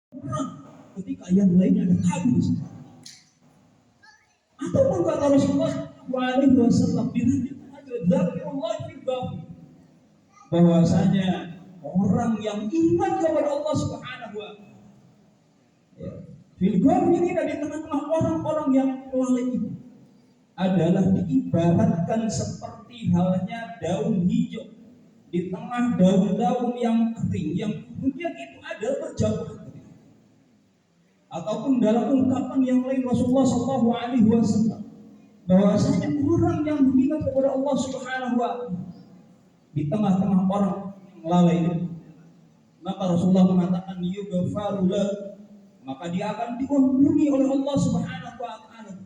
perang ketika yang lainnya ada kabur. Ataupun kata Rasulullah SAW bahwasanya orang yang iman kepada Allah Subhanahu wa taala fil ghafilina, di tengah-tengah orang-orang yang lalai itu adalah diibaratkan seperti halnya daun hijau di tengah daun-daun yang kering yang kemudian itu adalah berjamaah. Ataupun dalam ungkapan yang lain Rasulullah SAW bahwasanya orang yang mengingat kepada Allah Subhanahu wa taala di tengah-tengah orang yang lalai itu, maka Rasulullah mengatakan yughfaru lahu, maka dia akan diampuni oleh Allah Subhanahu wa taala.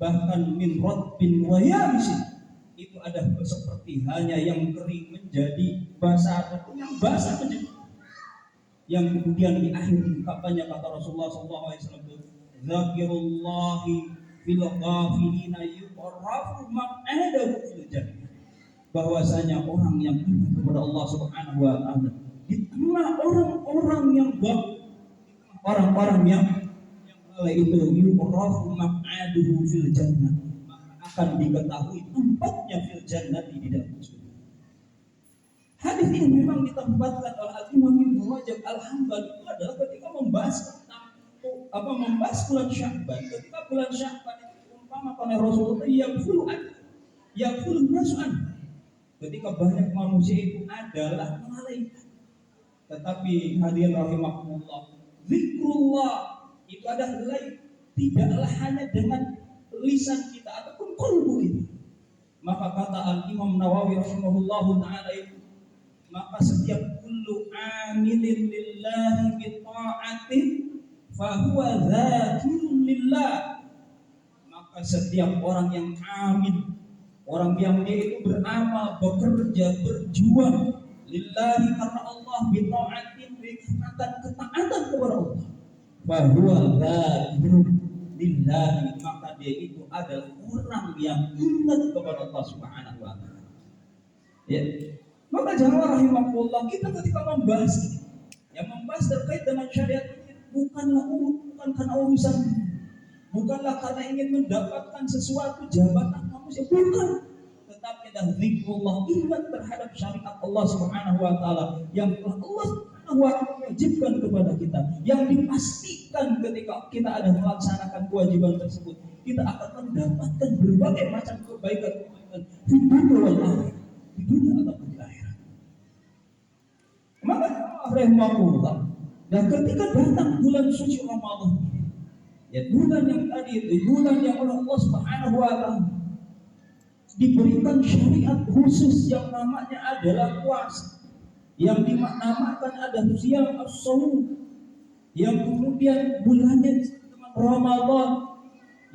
Bahkan min ratbin wa yabisin, itu ada seperti hanya yang kering menjadi basah ataupun yang basah menjadi, yang kemudian di akhir ungkapannya kata Rasulullah SAW, zakirullahi fil ghafilina yuqarrafu maq'adahu fil jannah, bahwasanya orang yang ingat kepada Allah Subhanahu wa taala di tengah orang-orang yang orang-orang yang itu yuqarrafu maq'aduhu fil jannah, maka akan diketahui tempatnya fil jannah di dalam surga. Hadis ini memang ditempatkan oleh Al-Imam Ibnu Rajab Al-Hambali itu adalah ketika membahas tentang membahas bulan Sya'ban. Ketika bulan Sya'ban itu diumpamakan oleh Rasulullah yang full nasu'an, ketika banyak manusia itu adalah melalaikan. Tetapi hadirin rahimakumullah, zikrullah itu adalah lain, tidaklah hanya dengan lisan kita ataupun qalbu kita. Maka kata Al-Imam Nawawi rahimahullahu ta'ala itu, maka setiap kullu amilin lillahi bita'atin fahuwa dzakirun lillah, maka setiap orang yang amil, orang yang dia itu beramal, bekerja, berjuang lillahi karena Allah, bita'atin dengan ketaatan kepada Allah, fahuwa dzakirun lillahi, maka dia itu adalah orang yang ingat kepada Allah Subhanahu wa taala. Ya. Maka jamaah rahimahullah, kita ketika membahas terkait dengan syariat ini bukan karena urusan, bukanlah karena ingin mendapatkan sesuatu jabatan manusia, bukan, tetapi adalah zikrullah, ingat terhadap syariat Allah Subhanahu wa taala yang telah Allah Subhanahu wa taala wajibkan kepada kita, yang dipastikan ketika kita ada melaksanakan kewajiban tersebut kita akan mendapatkan berbagai macam kebaikan di dunia ataupun di akhirat. Maka rahimahullah, dan ketika datang bulan suci Ramadan, ya bulan yang tadi itu bulan yang oleh Allah Subhanahu wa taala diberikan syariat khusus yang namanya adalah puasa, yang dinamakan ada siyam as-shaum, yang kemudian bulannya dengan Ramadan,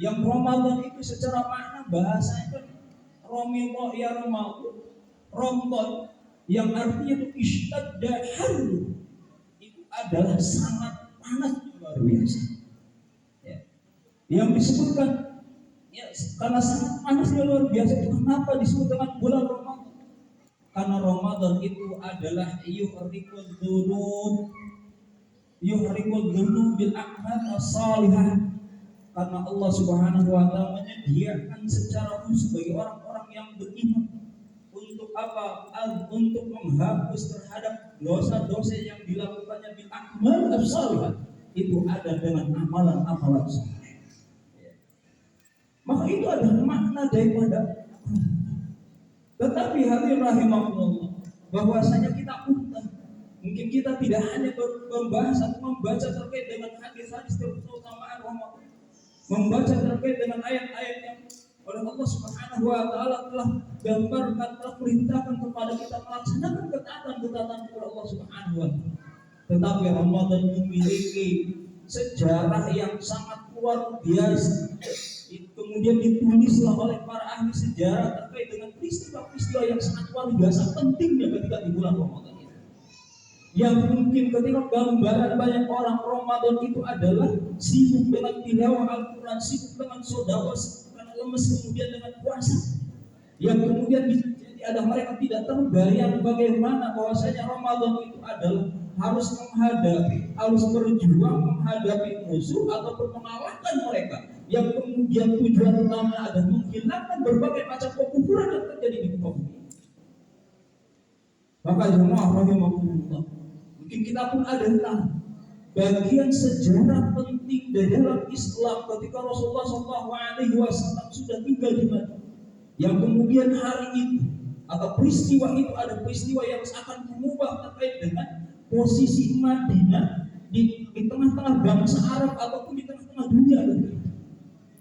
yang Ramadan itu secara makna bahasanya kan Ramadan ya Ramadan, yang artinya itu ishtadda harru, itu adalah sangat panas luar biasa. Ya. Yang disebutkan ya karena sangat panasnya luar biasa itu kenapa disebut dengan bulan Ramadan? Karena Ramadan itu adalah yuhriqul dzunub bil a'mal as-salihah. Karena Allah Subhanahu wa taala menyediakan secara khusus bagi orang-orang yang beriman untuk apa? Untuk menghapus terhadap dosa-dosa yang dilakukannya bil a'mal as-salihah. Itu ada dengan amalan-amalan saleh. Maka itu adalah makna daripada. Tetapi hadirin rahimahullah, bahwasanya kita mungkin kita tidak hanya membahas atau membaca terkait dengan hadis-hadis keutamaan Ramadan, membaca terkait dengan ayat-ayat yang oleh Allah Subhanahu wa taala telah gambarkan, telah perintahkan kepada kita melaksanakan ketaatan kepada Allah Subhanahu wa taala. Tetapi Ramadan memiliki sejarah yang sangat luar biasa. Kemudian ditulislah oleh para ahli sejarah terkait dengan peristiwa-peristiwa yang sangat luar biasa pentingnya ketika di bulan Ramadan ini. Yang mungkin ketika gambaran banyak orang Ramadan itu adalah sibuk dengan tilawah Al-Quran, sibuk dengan sedekah, karena lemes kemudian dengan puasa. Yang kemudian jadi ada mereka tidak terbayang bagaimana bahwasanya Ramadan itu adalah harus menghadapi, harus berjuang menghadapi musuh ataupun mengalahkan mereka, yang kemudian tujuan utama adalah menghilangkan berbagai macam kekufuran yang terjadi di muka bumi. Maka jemaah rahimahumullah, mungkin kita pun ada tahu bagian sejarah penting di dalam Islam ketika Rasulullah SAW sudah tinggal di Madinah, yang kemudian hari itu atau peristiwa itu ada peristiwa yang akan mengubah terkait dengan posisi Madinah di tengah-tengah bangsa Arab ataupun di tengah-tengah dunia,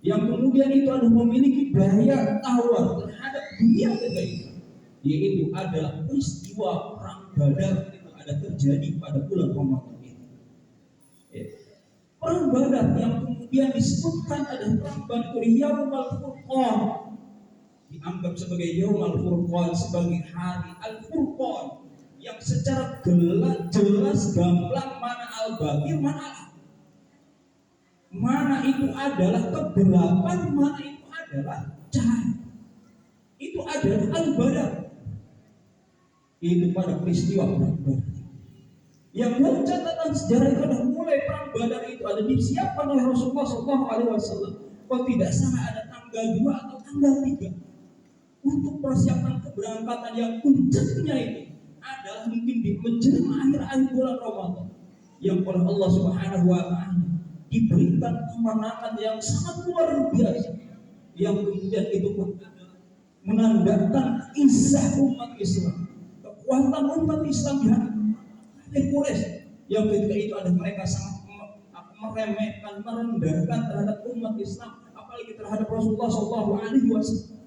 yang kemudian itu ada memiliki daya tawar terhadap dunia itu, yaitu adalah peristiwa perang Badar itu ada terjadi pada bulan Ramadan itu. Perang Badar yang kemudian disebutkan ada perang Badar Yaumul Furqan, dianggap sebagai Yaumul Furqan, sebagai hari Al-Furqan, yang secara jelas gamblang mana al-batil, mana itu adalah kegelapan, mana itu adalah cahaya. Itu adalah Al-Badar. Itu pada peristiwa perang Badar. Yang dalam catatan sejarah itu adalah mulai perang Badar itu ada disiapkan oleh Rasulullah SAW. Kalau tidak salah ada tanggal 2 atau tanggal 3 untuk persiapan keberangkatan yang puncaknya itu adalah mungkin di menjelang akhir bulan Ramadan, yang oleh Allah Subhanahu wa Ta'ala diberikan kemenangan yang sangat luar biasa, yang kemudian itu pun menandakan izah umat Islam, kekuatan umat Islam di hati Quraisy, yang ketika itu ada mereka sangat meremehkan, merendahkan terhadap umat Islam, apalagi terhadap Rasulullah SAW.